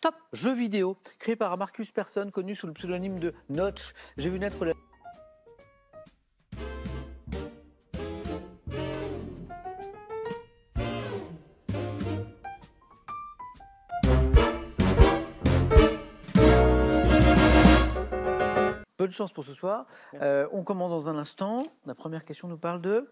Hop, jeu vidéo, créé par Marcus Persson, connu sous le pseudonyme de Notch. J'ai vu naître la... Bonne chance pour ce soir. On commence dans un instant. La première question nous parle de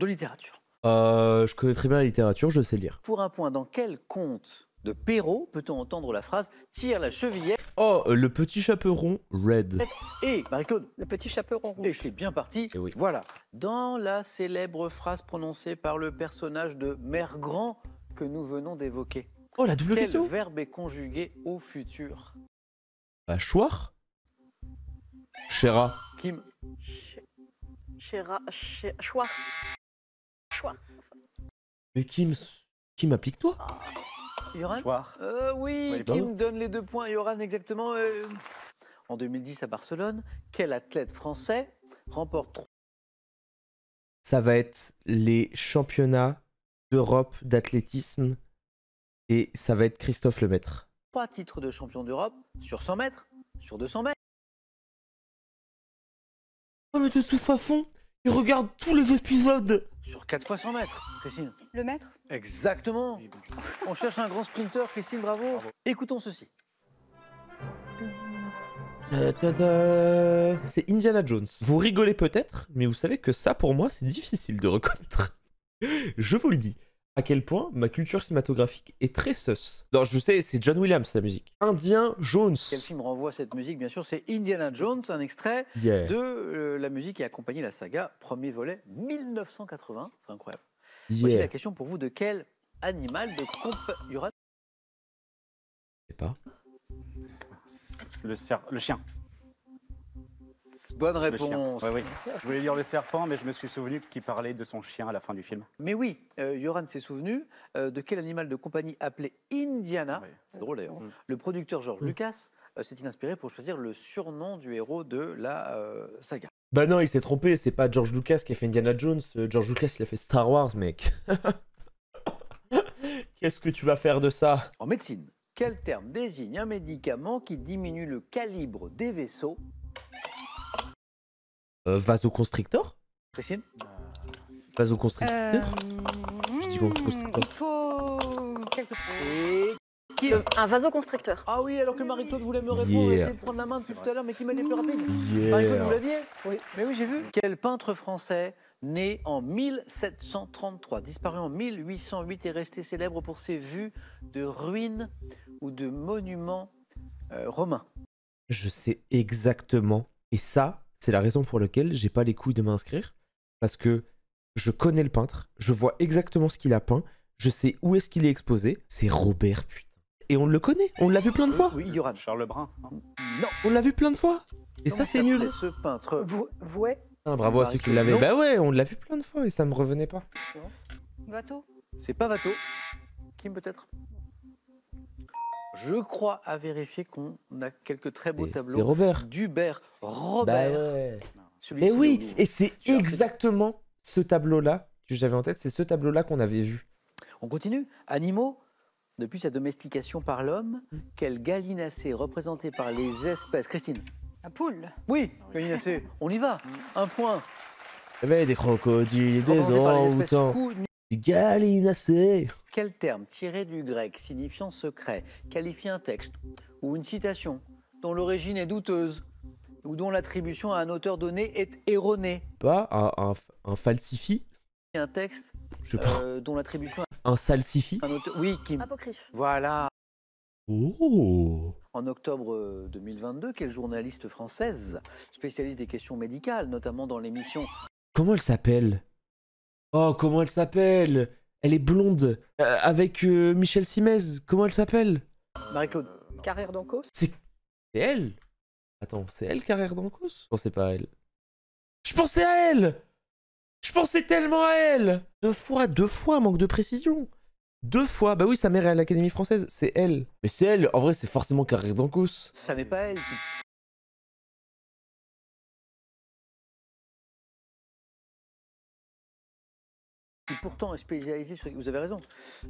littérature. Je connais très bien la littérature, je sais lire. Pour un point, dans quel conte de Perrault peut-on entendre la phrase « Tire la chevillette » Oh, le petit chaperon, Red. et Marie-Claude. Le petit chaperon rouge. Et c'est bien parti. Et oui. Voilà. Dans la célèbre phrase prononcée par le personnage de Mère Grand que nous venons d'évoquer, Oh, la double quel question. verbe est conjugué au futur? Choir. Chéra. Kim. Choix. Choix. Mais Kim applique-toi. Yoran? Soir. Oui, Oui, Kim bravo. donne les 2 points. Yoran, exactement. En 2010 à Barcelone, quel athlète français remporte 3 Ça va être les championnats d'Europe d'athlétisme et ça va être Christophe Lemaître. titres de champion d'Europe sur 100 mètres, sur 200 mètres? Oh, mais de toute façon, il regarde tous les épisodes. Sur 4 fois 100 mètres, Christine. Le maître. Exactement. Oui, bon. On cherche un grand sprinter, Christine, bravo. Écoutons ceci. C'est Indiana Jones. Vous rigolez peut-être, mais vous savez que ça, pour moi, c'est difficile de reconnaître. Je vous le dis. À quel point ma culture cinématographique est très sus. Non, je sais, c'est John Williams, la musique. Indien Jones. Quel film renvoie cette musique? Bien sûr, c'est Indiana Jones, un extrait Yeah. de la musique qui a accompagné la saga. Premier volet, 1980. C'est incroyable. Voici Yeah. la question pour vous. De quel animal de Yoran? Je sais pas. Le chien. Bonne Le chien. réponse. Oui, oui. Je voulais dire le serpent, mais je me suis souvenu qu'il parlait de son chien à la fin du film. Mais oui, Yoran s'est souvenu de quel animal de compagnie appelé Indiana. Oui. C'est drôle d'ailleurs. Mm. Le producteur George Lucas s'est inspiré pour choisir le surnom du héros de la saga. Bah non, il s'est trompé, c'est pas George Lucas qui a fait Indiana Jones. George Lucas, il a fait Star Wars, mec. Qu'est-ce que tu vas faire de ça? En médecine, quel terme désigne un médicament qui diminue le calibre des vaisseaux? Vasoconstrictor? Christine? Vasoconstrictor? Je dis constrictor. Il faut quelque chose. Et Kim? Un vasoconstricteur. Ah oui, alors que Marie-Claude voulait me répondre, Yeah. essayer de prendre la main depuis tout à l'heure, mais qui m'a été plus rapide. Yeah. Marie-Claude, vous l'aviez? Oui. Mais oui, j'ai vu. Quel peintre français, né en 1733, disparu en 1808 et resté célèbre pour ses vues de ruines ou de monuments romains? Je sais exactement. Et ça, c'est la raison pour laquelle j'ai pas les couilles de m'inscrire. Parce que je connais le peintre, je vois exactement ce qu'il a peint, je sais où est-ce qu'il est exposé. C'est Robert, putain. Et on le connaît, on l'a vu plein de fois. Oui, Yoran. Charles Brun. Non. Non. On l'a vu plein de fois. Et Comment ça, c'est nul. s'appelait ce peintre? Vouet. Ah, bravo à ceux qui l'avaient. Non. Bah ouais, on l'a vu plein de fois et ça me revenait pas. Watteau. C'est pas Watteau. Kim, peut-être? Je crois à vérifier qu'on a quelques très beaux C'est tableaux Robert. d'Hubert Bah Robert. ouais. Celui-ci, Mais oui, le Louvre. et c'est Tu as exactement ce tableau-là que j'avais en tête, c'est ce tableau-là qu'on avait vu. On continue. Animaux. Depuis sa domestication par l'homme, quel gallinacé représenté par les espèces... Christine? Un poule. Oui, gallinacé. On y va. Un point. Il y avait des crocodiles, des Représenté par les espèces orang-outans, cou- des gallinacés. Quel terme tiré du grec signifiant secret qualifie un texte ou une citation dont l'origine est douteuse ou dont l'attribution à un auteur donné est erronée? Pas un falsifie, Un texte je sais pas, dont l'attribution un salsifie. à un auteur... Oui, Kim. Apocryphe. Voilà. Oh. En octobre 2022, quelle journaliste française, spécialiste des questions médicales, notamment dans l'émission... Comment elle s'appelle? Oh, comment elle s'appelle? Elle est blonde, avec Michel Simès. Comment elle s'appelle? Marie-Claude. Carrère d'Ancos. C'est elle? Attends, c'est elle Carrère d'Ancos? Je pensais pas à elle. Je pensais à elle! Je pensais tellement à elle! Deux fois, manque de précision. 2 fois, bah oui, sa mère est à l'Académie française, c'est elle. Mais c'est elle, en vrai, c'est forcément Carrère d'Ancos. Ça n'est pas elle qui qui pourtant est spécialisée sur... Vous avez raison.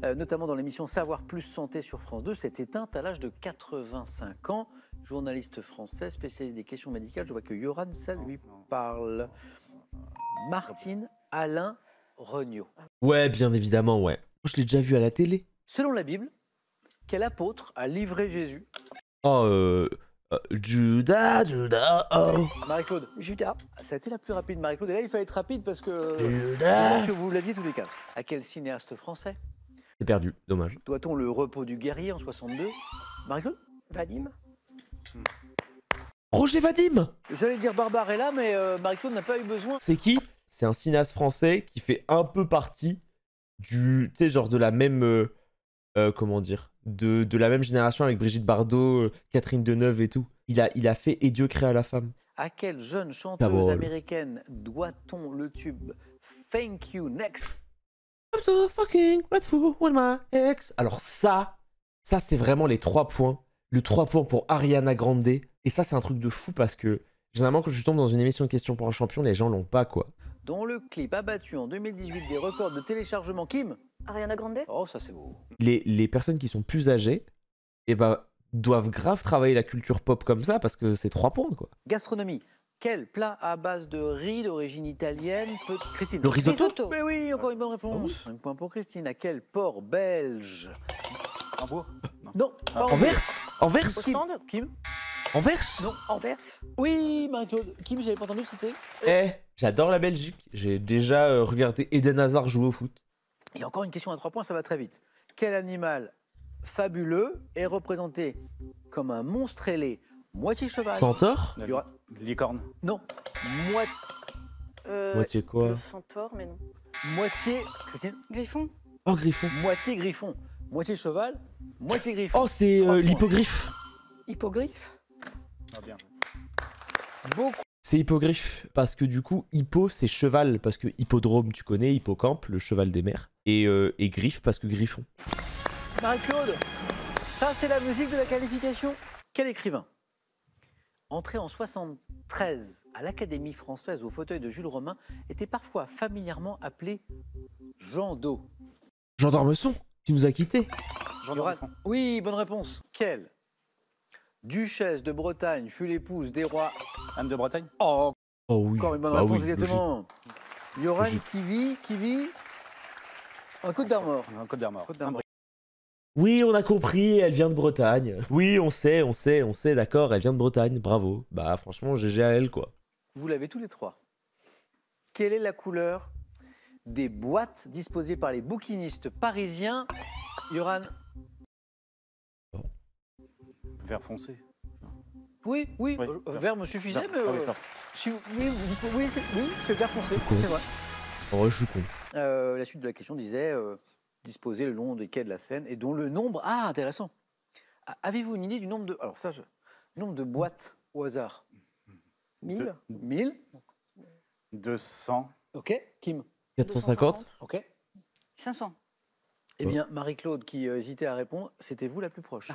Notamment dans l'émission Savoir Plus Santé sur France 2, s'est éteinte à l'âge de 85 ans. Journaliste français, spécialiste des questions médicales. Je vois que Yoran, ça lui parle. Martine Alain Regnault. Ouais, bien évidemment, ouais. Je l'ai déjà vu à la télé. Selon la Bible, quel apôtre a livré Jésus? Oh, Judas, oh. Marie-Claude. Judas. Ça a été la plus rapide, Marie-Claude. Et là, il fallait être rapide parce que je Judas. pense que vous l'aviez tous les quatre. À quel cinéaste français C'est perdu, dommage. doit-on le repos du guerrier en 62? Marie-Claude? Vadim. Roger Vadim. J'allais dire Barbarella, mais Marie-Claude n'a pas eu besoin. C'est qui? C'est un cinéaste français qui fait un peu partie du, tu sais, genre de la même, comment dire, de la même génération avec Brigitte Bardot, Catherine Deneuve et tout. Il a fait Et Dieu créa la femme. À quelle jeune chanteuse Parole. américaine doit-on le tube Thank You Next? I'm so fucking grateful with my ex. Alors ça c'est vraiment les 3 points. Le 3 points pour Ariana Grande. Et ça, c'est un truc de fou parce que généralement, quand je tombe dans une émission de questions pour un champion, les gens l'ont pas, quoi. Dont le clip a battu en 2018 des records de téléchargement. Kim? Ariana Grande. Oh, ça c'est beau. Les personnes qui sont plus âgées, eh ben, doivent grave travailler la culture pop comme ça parce que c'est 3 points, quoi. Gastronomie. Quel plat à base de riz d'origine italienne peut... Christine? Le risotto. Risotto. Mais oui, encore une bonne réponse. Un point pour Christine. À quel port belge? Hambourg? Non, pas Anvers. Anvers. Au Kim? stand. Kim? Anvers. Non. Anvers. Oui, Marie-Claude. Kim, j'avais pas entendu, c'était... Eh, j'adore la Belgique. J'ai déjà regardé Eden Hazard jouer au foot. Et encore une question à 3 points, ça va très vite. Quel animal fabuleux est représenté comme un monstre ailé, moitié cheval? Centaure. Il y aura- Licorne. Non, Moi- Moitié quoi? Le centaure, mais non. moitié... Christine? Griffon. Oh, griffon. Moitié griffon, moitié cheval, moitié griffon. Oh, c'est 3 points. l'hippogriffe. Hippogriffe. Ah, bien. Beaucoup. C'est hippogriffe parce que du coup, hippo c'est cheval parce que hippodrome tu connais, hippocampe, le cheval des mers. Et griffe parce que griffon. Marie-Claude, ça c'est la musique de la qualification. Quel écrivain, entré en 73 à l'Académie française au fauteuil de Jules Romain, était parfois familièrement appelé Jean d'Eau? Jean d'Ormesson, tu nous as quittés. Jean Yoran. d'Ormesson. Oui, bonne réponse. Quelle duchesse de Bretagne fut l'épouse des rois? Anne de Bretagne? Oh, Oh oui. encore une bonne Bah réponse, oui, exactement. Yoran Logique. qui vit en Côte d'Armor. En Côte d'Armor. Côte d'Armor. Oui, on a compris, elle vient de Bretagne. Oui, on sait, d'accord, elle vient de Bretagne, bravo. Bah franchement, GG à elle, quoi. Vous l'avez tous les trois. Quelle est la couleur des boîtes disposées par les bouquinistes parisiens? Yoran? Vert foncé. Oui, Oui, vert me suffisait, Vert. mais... Ah oui, vert. oui, c'est vert foncé, Con. c'est vrai. Oh, je suis con. La suite de la question disait disposer le long des quais de la Seine et dont le nombre... Ah, intéressant. Avez-vous une idée du nombre de... Alors ça, nombre de boîtes au hasard? 1000. 1000. 200. Ok. Kim? 450. Ok. 500. Eh bien, Marie-Claude, qui hésitait à répondre, c'était vous la plus proche.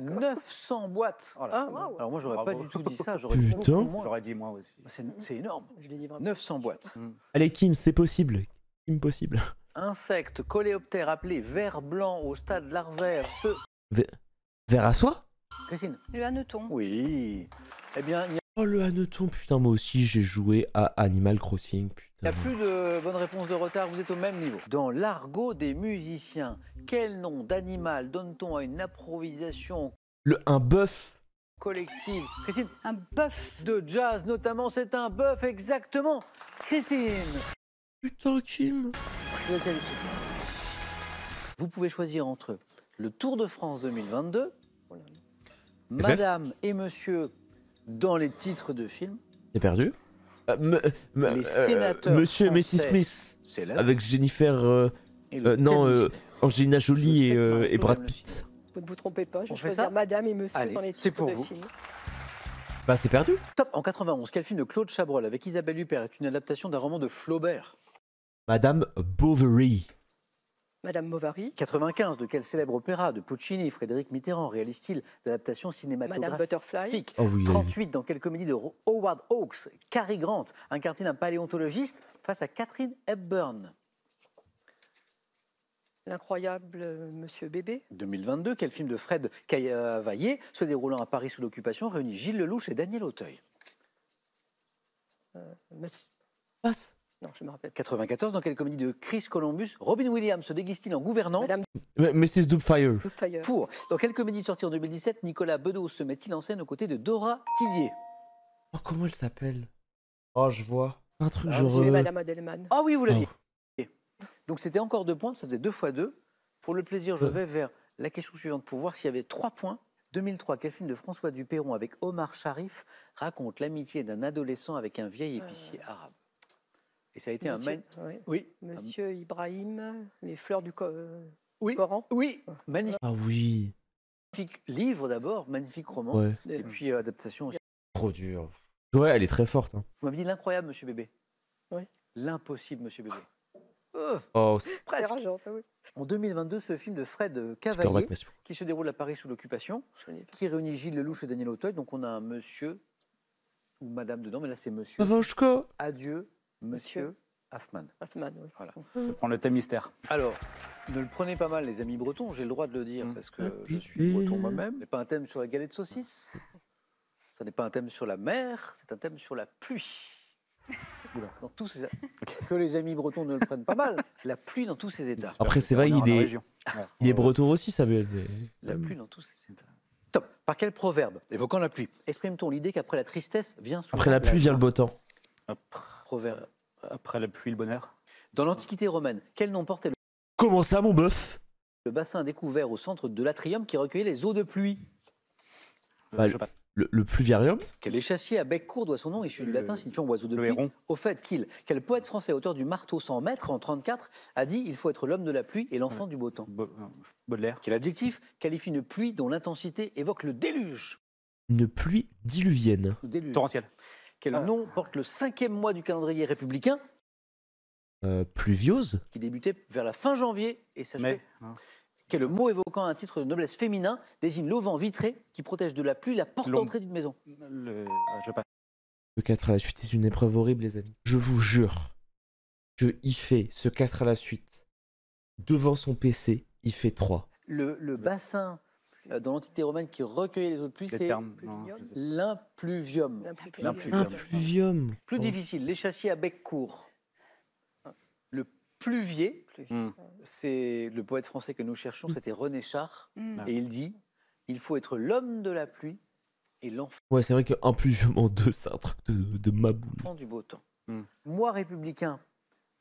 900 boîtes. Oh là. Ah, waouh. Alors moi, j'aurais pas Bravo. du tout dit ça. J'aurais dit Putain. beaucoup moins. J'aurais dit moi aussi. C'est énorme. Je l'ai dit vraiment. 900 boîtes. Allez, Kim, c'est possible. Kim, possible. Insecte coléoptère appelé ver blanc au stade larvaire. Vers à soie? Christine? Le hanneton. Oui. Eh bien, il n'y Oh, le hanneton, putain, moi aussi, j'ai joué à Animal Crossing, a putain. plus de bonnes réponses de retard. Vous êtes au même niveau. Dans l'argot des musiciens, quel nom d'animal donne-t-on à une improvisation Un bœuf. collective? Christine? Un bœuf. De jazz, notamment, c'est un bœuf, exactement. Christine? Putain, Kim. Vous êtes qualifié. Vous pouvez choisir entre le Tour de France 2022, Madame et Monsieur dans les titres de films, T'es perdu? Les sénateurs Monsieur et Mrs. français. Smith. célèbre, Avec Jennifer. et le Non, thème mystère. Angelina Je Jolie sais que Marie-Claude et Brad aime le Pitt. cinéma. Vous ne vous trompez pas, je On vais fait choisir ça Madame et Monsieur Allez, dans les c'est titres pour de vous. films. Bah, c'est perdu. Top, en 91, quel film de Claude Chabrol avec Isabelle Huppert est une adaptation d'un roman de Flaubert? Madame Bovary. Madame Bovary. 95, de quel célèbre opéra de Puccini Frédéric Mitterrand réalise-t-il d'adaptation Madame cinématographique? Butterfly. Oh oui, 38, dans quelle comédie de Howard Hawks, Cary Grant incarne-t-il un paléontologiste face à Catherine Hepburn? L'incroyable Monsieur Bébé. 2022, quel film de Fred Cavaillé, se déroulant à Paris sous l'occupation, réunit Gilles Lelouch et Daniel Auteuil. Passe. Non, je me rappelle. 94, dans quelle comédie de Chris Columbus, Robin Williams se déguise-t-il en gouvernante Madame Mrs. Doubtfire. Fire. pour. Dans quelle comédie sortie en 2017, Nicolas Bedos se met-il en scène aux côtés de Dora Tillier? Oh, comment elle s'appelle? Oh, je vois. Un truc Ah, genre... C'est Madame Adelman. Ah oui, vous l'aviez. Oh. Donc c'était encore 2 points, ça faisait 2 fois 2. Pour le plaisir, je Ouais. vais vers la question suivante pour voir s'il y avait 3 points. 2003, quel film de François Dupeyron avec Omar Sharif raconte l'amitié d'un adolescent avec un vieil épicier arabe? Et ça a été Monsieur, oui. Oui. Monsieur Ibrahim, les fleurs du Oui. Coran. Oui, magnifique Ah oui. livre d'abord, magnifique roman, Ouais. et puis adaptation aussi. Trop dur. Ouais, elle est très forte. Hein. Vous m'avez dit l'incroyable, Monsieur Bébé. Oui. L'impossible, Monsieur Bébé. Oh, C'est Presque. rageant, ça, oui. En 2022, ce film de Fred c'est Cavaillé, correct, monsieur. qui se déroule à Paris sous l'occupation, Je connais pas. qui réunit Gilles Lelouch et Daniel Auteuil. Donc on a un monsieur ou madame dedans, mais là c'est monsieur. Pavoshko. Adieu, monsieur Monsieur. Hoffman. Hoffman, oui. Voilà. Je prends le thème mystère. Alors, ne le prenez pas mal, les amis bretons, j'ai le droit de le dire, Mm. parce que je suis breton moi-même. Ce n'est pas un thème sur la galette de saucisse, ce n'est pas un thème sur la mer, c'est un thème sur la pluie. Oula, dans tous ces... Que les amis bretons ne le prennent pas mal, la pluie dans tous ses états. Après, c'est vrai, On est en il est, région. Ouais. il est breton aussi, Samuel. La pluie dans tous ses états. Top. Par quel proverbe, évoquant la pluie, exprime-t-on l'idée qu'après la tristesse vient souvent Après la pluie vient le beau temps. proverbe? Après la pluie, le bonheur. Dans l'Antiquité romaine, quel nom portait Comment ça, mon bœuf? le bassin découvert au centre de l'Atrium qui recueillait les eaux de pluie? Bah, Je sais pas. Le pluviarium? Quel échassier à bec court doit son nom, issu du latin signifiant oiseau de Le pluie, héron. au fait quel poète français, auteur du marteau 100 mètres en 34, a dit il faut être l'homme de la pluie et l'enfant du beau temps? Baudelaire. Quel adjectif qualifie une pluie dont l'intensité évoque le déluge? Une pluie diluvienne. Le déluge. Torrentiel. Quel nom porte le 5e mois du calendrier républicain Pluviose? qui débutait vers la fin janvier et s'achevait? Mais. Quel mot évoquant un titre de noblesse féminin désigne l'auvent vitré qui protège de la pluie la porte L'ombre. d'entrée d'une maison? Je passe. Ce 4 à la suite est une épreuve horrible, les amis. Je vous jure, il fait ce 4 à la suite. Devant son PC, il fait 3. Le bassin dans l'Antiquité romaine qui recueillait les eaux de pluie, Les c'est termes. Non, je sais pas. l'impluvium. L'impluvium. Un pluvium. Plus Oh. difficile, l'échassier à bec court. Le pluvier, Hmm. c'est le poète français que nous cherchons, c'était René Char, Mm. et il dit il faut être l'homme de la pluie et l'enfant Ouais, c'est vrai qu'un pluvium en 2, c'est un truc de maboule. du beau temps. Hmm. Moi, républicain,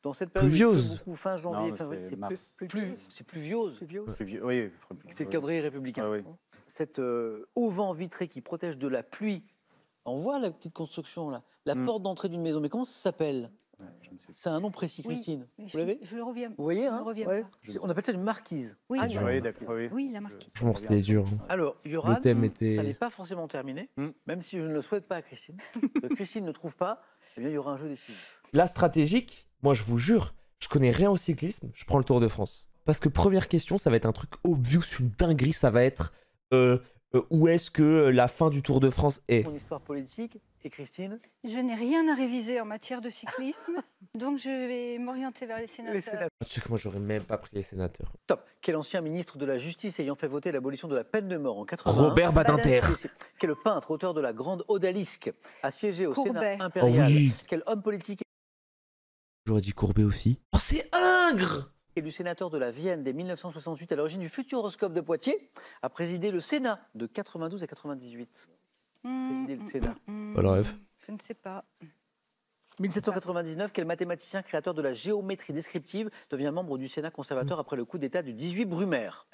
dans cette période, Pluviose. il pleut beaucoup, fin janvier, Non, février, c'est c'est mars. c'est pluviose. Pluviose. C'est vieux. Oui. C'est le calendrier républicain. Ouais, oui. Cet auvent vitré qui protège de la pluie. On voit la petite construction là, la Mm. porte d'entrée d'une maison. Mais comment ça s'appelle? Ouais, je ne sais pas. C'est un nom précis, Oui, Christine. mais Vous l'avez? Je le reviens. Vous voyez, Je hein ne reviens Ouais. pas. On appelle ça une marquise. Oui, Ah, dur. Oui, d'accord. Oui. oui, la marque. Franchement, c'était dur. hein. Alors, Yoran, Le thème ça était... n'est pas forcément terminé, Mm. même si je ne le souhaite pas à Christine. Que Christine ne trouve pas, eh bien, il y aura un jeu décisif. La stratégique, moi je vous jure, je connais rien au cyclisme, je prends le Tour de France. Parce que première question, ça va être un truc obvious, une dinguerie, ça va être où est-ce que la fin du Tour de France est? Mon histoire politique, et Christine? Je n'ai rien à réviser en matière de cyclisme, donc je vais m'orienter vers les sénateurs. Tu sais que moi j'aurais même pas pris les sénateurs. Top. Quel ancien ministre de la Justice ayant fait voter l'abolition de la peine de mort en 81? Robert Badinter. Quel peintre, auteur de la grande Odalisque, a siégé au Courbet. Sénat Oh impérial? oui, Quel homme politique j'aurais dit Courbet aussi. Oh c'est Ingres! élu sénateur de la Vienne dès 1968 à l'origine du Futuroscope de Poitiers a présidé le Sénat de 92 à 98? Présider le Sénat. Pas le rêve. Je ne sais pas. 1799, quel mathématicien créateur de la géométrie descriptive devient membre du Sénat conservateur après le coup d'État du 18 Brumaire?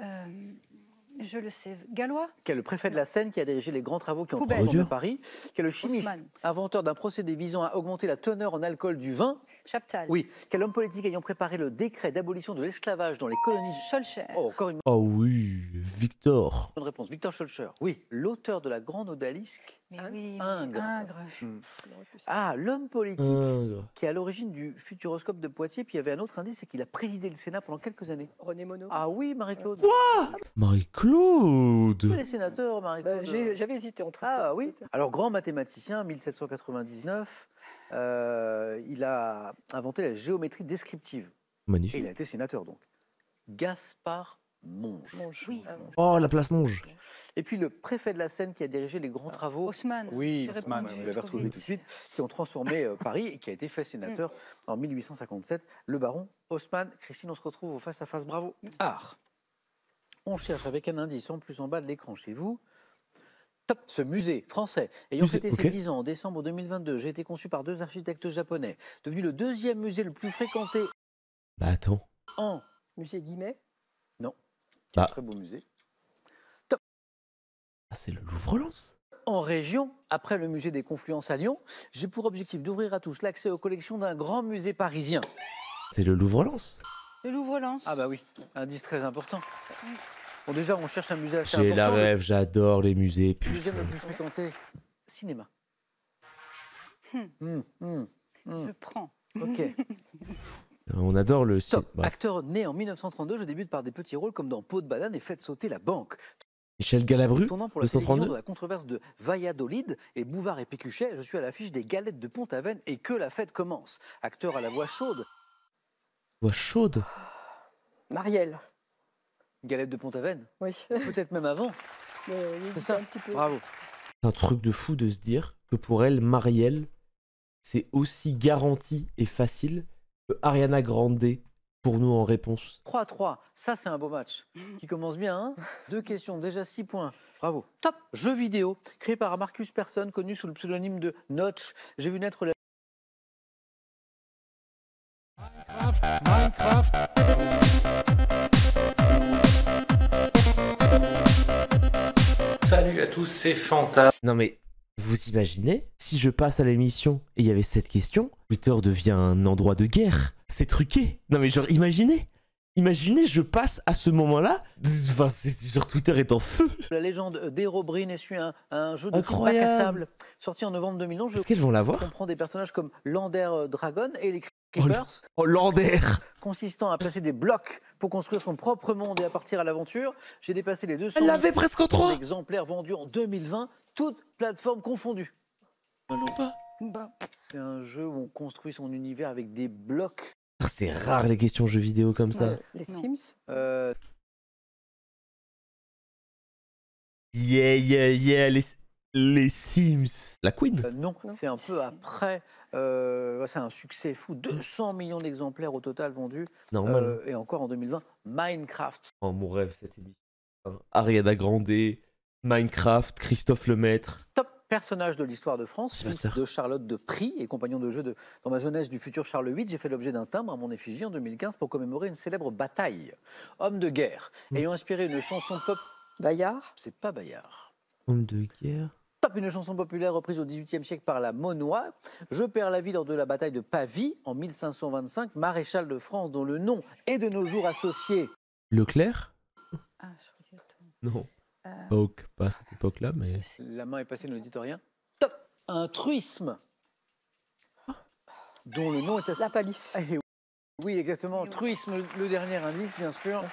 Je le sais. Gallois. Quel préfet de la Seine qui a dirigé les grands travaux qui ont Poubelle. transformé Dieu. Paris? Quel chimiste, Haussmann. inventeur d'un procédé visant à augmenter la teneur en alcool du vin? Chaptal. Oui. Quel homme politique ayant préparé le décret d'abolition de l'esclavage dans les colonies? Scholcher. Oh, encore une Oh oui, Victor. bonne réponse. Victor Schœlcher. Oui. L'auteur de la grande odalisque. Mais oui, Ingres. Ingres. Ah, l'homme politique Ingres. qui est à l'origine du Futuroscope de Poitiers. Puis il y avait un autre indice, c'est qu'il a présidé le Sénat pendant quelques années. René Monod. Ah oui, Marie-Claude. Marie-Claude. Les sénateurs, Marie-Claude. J'avais hésité entre Ah ça. oui. Alors, grand mathématicien, 1799, il a inventé la géométrie descriptive. Et il Magnifique. a été sénateur, donc. Gaspard Monge. Oui. Oh, la place Monge. Et puis le préfet de la Seine qui a dirigé les grands travaux. Haussmann. Oui, J'ai Haussmann, répondu vous l'avez trop retrouvé vite. tout de suite, qui ont transformé Paris et qui a été fait sénateur en 1857. Le baron Haussmann. Christine, on se retrouve au face-à-face. Bravo. Art. On cherche avec un indice en plus en bas de l'écran chez vous. Top. Ce musée français, ayant fêté ses 10 ans en décembre 2022, j'ai été conçu par 2 architectes japonais, devenu le 2e musée le plus fréquenté Bah attends. en... Musée Guimet. Non, Bah. un très beau musée. Ah, c'est le Louvre-Lens. En région, après le musée des Confluences à Lyon, j'ai pour objectif d'ouvrir à tous l'accès aux collections d'un grand musée parisien. C'est le Louvre-Lens. Le Louvre-Lens. Ah bah oui, indice très important. Bon déjà, on cherche un musée assez J'ai la important. rêve, j'adore les musées. Le Putain. deuxième le plus fréquenté, cinéma. Je prends. Ok. On adore le... Top. Bah, Acteur né en 1932, je débute par des petits rôles comme dans Peau de banane et Faites sauter la banque. Michel Galabru, Tournant pour la télévision 232. de la controverse de Valladolid et Bouvard et Pécuchet, je suis à l'affiche des Galettes de Pont-Aven et que la fête commence. Acteur à la voix chaude. Voix chaude. Marielle. Galettes de Pont-Aven, Oui. peut-être même avant. Mais C'est hésite ça. un petit peu. Bravo. C'est un truc de fou de se dire que pour elle, Marielle, c'est aussi garanti et facile que Ariana Grande pour nous en réponse. 3-3, ça c'est un beau match qui commence bien. Hein. 2 questions, déjà 6 points. Bravo. Top. Jeu vidéo, créé par Marcus Persson, connu sous le pseudonyme de Notch. J'ai vu naître la... Salut à tous, c'est Fanta. Non mais, vous imaginez, si je passe à l'émission et il y avait cette question, Twitter devient un endroit de guerre. C'est truqué. Non mais genre, imaginez. Imaginez, je passe à ce moment-là, enfin, genre Twitter est en feu. La légende d'Herobrine essuie un jeu de type bac Incroyable. à sable sorti en novembre 2011. Je Est-ce qu'elles vont l'avoir? comprends des personnages comme Lander Dragon et les Creepers, Hollander. consistant à placer des blocs pour construire son propre monde et à partir à l'aventure. J'ai dépassé les 200 Elle l'avait presque en 3. exemplaires vendus en 2020, toutes plateformes confondues. Bah, C'est un jeu où on construit son univers avec des blocs. C'est rare les questions jeux vidéo comme ça. Les Non. Sims. Yeah, les Sims. La Queen. Non, Non. c'est un peu après. C'est un succès fou. 200 millions d'exemplaires au total vendus. Normal. Et encore en 2020, Minecraft. Oh, mon rêve, cette émission. Ariana Grande, Minecraft, Christophe Lemaître. Top personnage de l'histoire de France, C'est fils Master. de Charlotte de Prie et compagnon de jeu dans ma jeunesse du futur Charles VIII. J'ai fait l'objet d'un timbre à mon effigie en 2015 pour commémorer une célèbre bataille. Homme de guerre, ayant inspiré une chanson pop. Bayard. C'est pas Bayard. Homme de guerre. Top, une chanson populaire reprise au XVIIIe siècle par la Monnois. Je perds la vie lors de la bataille de Pavie en 1525. Maréchal de France dont le nom est de nos jours associé. Leclerc? ah, je regarde. Non. Euh, Pas à cette époque-là, mais. La main est passée, ne dites rien. Top, un truisme dont le nom est associé. La Palisse. Eh oui, exactement. Truisme, le dernier indice, bien sûr.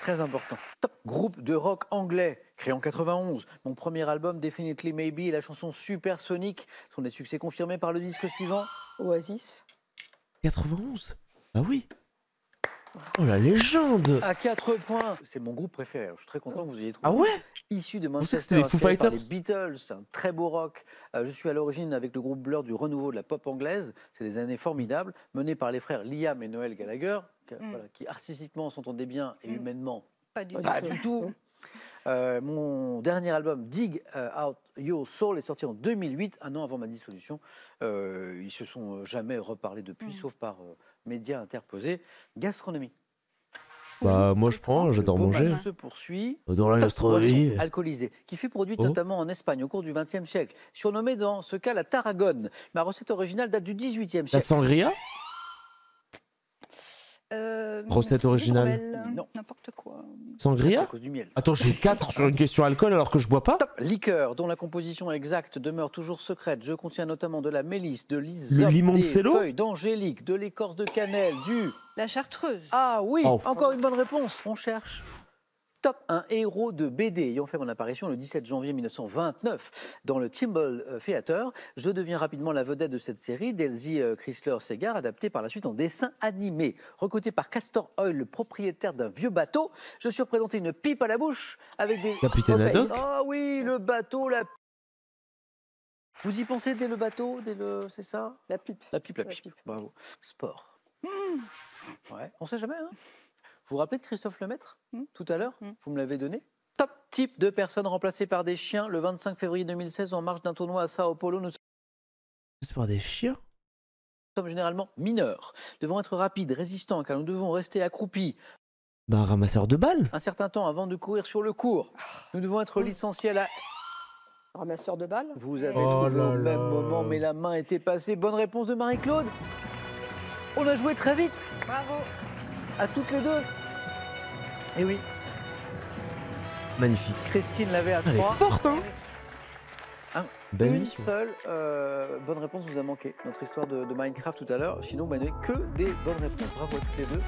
Très important. Top. Groupe de rock anglais, créé en 91. Mon premier album, Definitely Maybe, et la chanson Supersonic sont des succès confirmés par le disque suivant. Oasis. 91? Ah oui. Oh la légende. À 4 points. C'est mon groupe préféré. Je suis très content que vous ayez trouvé. Ah ouais? Issu de pensais que Manchester, c'était les Foo inspiré par Fighters. les Beatles, c'est un très beau rock. Je suis à l'origine avec le groupe Blur du renouveau de la pop anglaise. C'est des années formidables, menées par les frères Liam et Noel Gallagher, qui artistiquement s'entendaient bien et humainement Pas du pas tout. du tout. Mon dernier album, Dig Out Your Soul, est sorti en 2008, un an avant ma dissolution. Ils se sont jamais reparlé depuis, sauf par médias interposés. Gastronomie. Bah moi je prends, j'adore Le beau manger. match se poursuit. Dans la Top gastronomie. boisson alcoolisée, qui fut produite Oh. notamment en Espagne au cours du XXe siècle. Surnommée dans ce cas la tarragone. Ma recette originale date du XVIIIe La siècle. sangria? Recette originale. Hydromel, Non. N'importe quoi. C'est à Sangria? cause du miel. ça. Attends, j'ai 4 sur une question alcool alors que je bois pas? Top liqueur, dont la composition exacte demeure toujours secrète. Je contiens notamment de la mélisse, de Le l'hysope, des limoncello? feuilles d'angélique, de l'écorce de cannelle, du... La chartreuse. Ah oui, Oh. encore une bonne réponse. On cherche Top, un héros de BD ayant fait mon apparition le 17 janvier 1929 dans le Timbal Theater. Je deviens rapidement la vedette de cette série d'Elsie Chrysler-Segar, adaptée par la suite en dessin animé. Recruté par Castor Oil, le propriétaire d'un vieux bateau, je suis représenté une pipe à la bouche avec des... Capitaine Haddock. Ah oui, le bateau, la... Vous y pensez dès le bateau, c'est ça? La pipe. La pipe. Bravo. Sport. Ouais, on sait jamais, hein. Vous vous rappelez de Christophe Lemaître, tout à l'heure? Vous me l'avez donné. Top type de personnes remplacées par des chiens le 25 février 2016 en marge d'un tournoi à Sao Paulo. Nous C'est par des chiens. sommes généralement mineurs, devons être rapides, résistants, car nous devons rester accroupis Bah, un ramasseur de balles. un certain temps avant de courir sur le court. Nous devons être licenciés à la... Ramasseur de balles. Vous avez Oh trouvé là au même là. moment, mais la main était passée. Bonne réponse de Marie-Claude. On a joué très vite, Bravo. à toutes les deux. Et oui, Magnifique. Christine l'avait à Elle est 3. forte, hein. Belle Une mission. seule bonne réponse vous a manqué. Notre histoire de Minecraft tout à l'heure. Sinon, vous n'avez que des bonnes réponses. Bravo à toutes les deux.